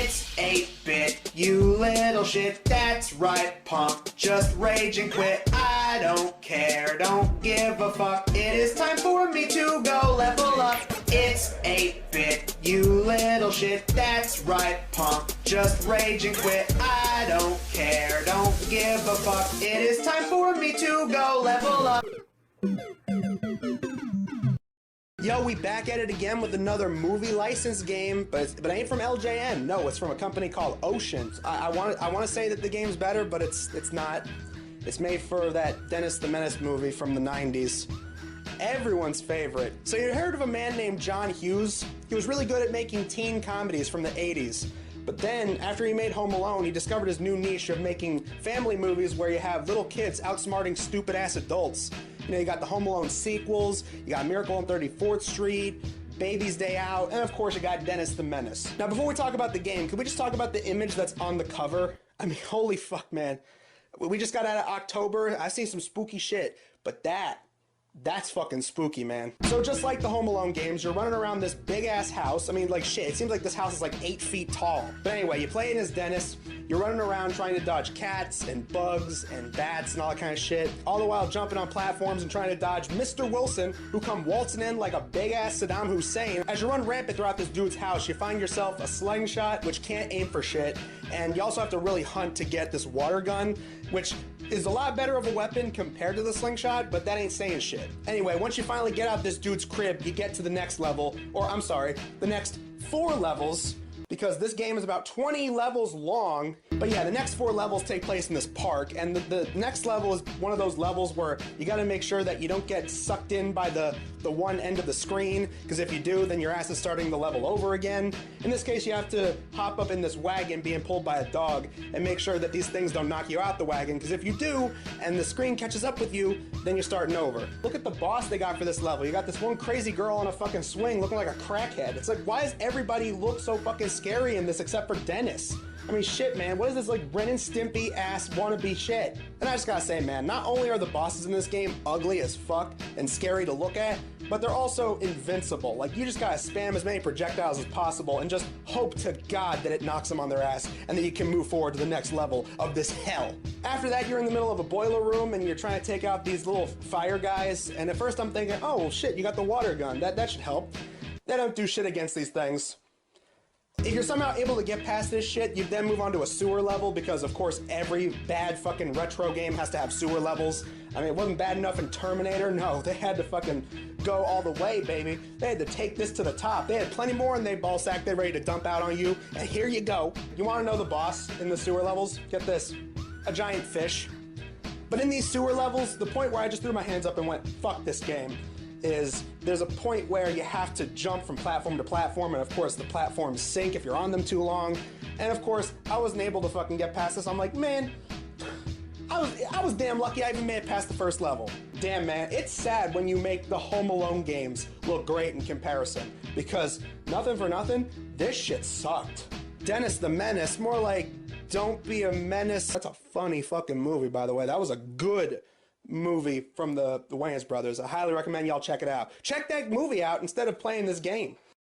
It's 8-bit, you little shit, that's right, punk. Just rage and quit, I don't care, don't give a fuck. It is time for me to go level up. It's 8-bit, you little shit, that's right, punk. Just rage and quit, I don't care, don't give a fuck. It is time for me to go level up. Yo, we back at it again with another movie license game, but it ain't from LJN. No, it's from a company called Oceans. I want to say that the game's better, but it's not. It's made for that Dennis the Menace movie from the 90s. Everyone's favorite. So you heard of a man named John Hughes? He was really good at making teen comedies from the 80s. But then, after he made Home Alone, he discovered his new niche of making family movies where you have little kids outsmarting stupid-ass adults. You know, you got the Home Alone sequels, you got Miracle on 34th Street, Baby's Day Out, and of course you got Dennis the Menace. Now before we talk about the game, could we just talk about the image that's on the cover? I mean, holy fuck, man. We just got out of October, I've seen some spooky shit, but that's fucking spooky, man. So just like the Home Alone games, you're running around this big-ass house. I mean, like, shit, it seems like this house is like 8 feet tall. But anyway, you play it as Dennis, you're running around trying to dodge cats and bugs and bats and all that kind of shit, all the while jumping on platforms and trying to dodge Mr. Wilson, who come waltzing in like a big-ass Saddam Hussein. As you run rampant throughout this dude's house, you find yourself a slingshot, which can't aim for shit, and you also have to really hunt to get this water gun, which is a lot better of a weapon compared to the slingshot, but that ain't saying shit. Anyway, once you finally get out this dude's crib, you get to the next level, or I'm sorry, the next 4 levels, because this game is about 20 levels long. But yeah, the next 4 levels take place in this park, and the next level is one of those levels where you gotta make sure that you don't get sucked in by the one end of the screen, because if you do, then your ass is starting the level over again. In this case, you have to hop up in this wagon being pulled by a dog and make sure that these things don't knock you out the wagon, because if you do, and the screen catches up with you, then you're starting over. Look at the boss they got for this level. You got this one crazy girl on a fucking swing looking like a crackhead. It's like, why does everybody look so fucking scary in this except for Dennis? I mean, shit, man, what is this, like, Ren and Stimpy ass wannabe shit? And I just gotta say, man, not only are the bosses in this game ugly as fuck and scary to look at, but they're also invincible. Like, you just gotta spam as many projectiles as possible and just hope to God that it knocks them on their ass and that you can move forward to the next level of this hell. After that, you're in the middle of a boiler room and you're trying to take out these little fire guys, and at first I'm thinking, oh, well, shit, you got the water gun. That should help. They don't do shit against these things. If you're somehow able to get past this shit, you then move on to a sewer level, because of course every bad fucking retro game has to have sewer levels. I mean, it wasn't bad enough in Terminator. No, they had to fucking go all the way, baby. They had to take this to the top. They had plenty more and they ballsack, they're ready to dump out on you. And here you go. You wanna know the boss in the sewer levels? Get this, a giant fish. But in these sewer levels, the point where I just threw my hands up and went, fuck this game, is there's a point where you have to jump from platform to platform, and of course the platforms sink if you're on them too long. And of course, I wasn't able to fucking get past this. I'm like, man, I was damn lucky I even made it past the first level. Damn, man, it's sad when you make the Home Alone games look great in comparison, because nothing for nothing, this shit sucked. Dennis the Menace, more like Don't Be a Menace. That's a funny fucking movie, by the way. That was a good movie from the Wayans brothers. I highly recommend y'all check it out. Check that movie out instead of playing this game.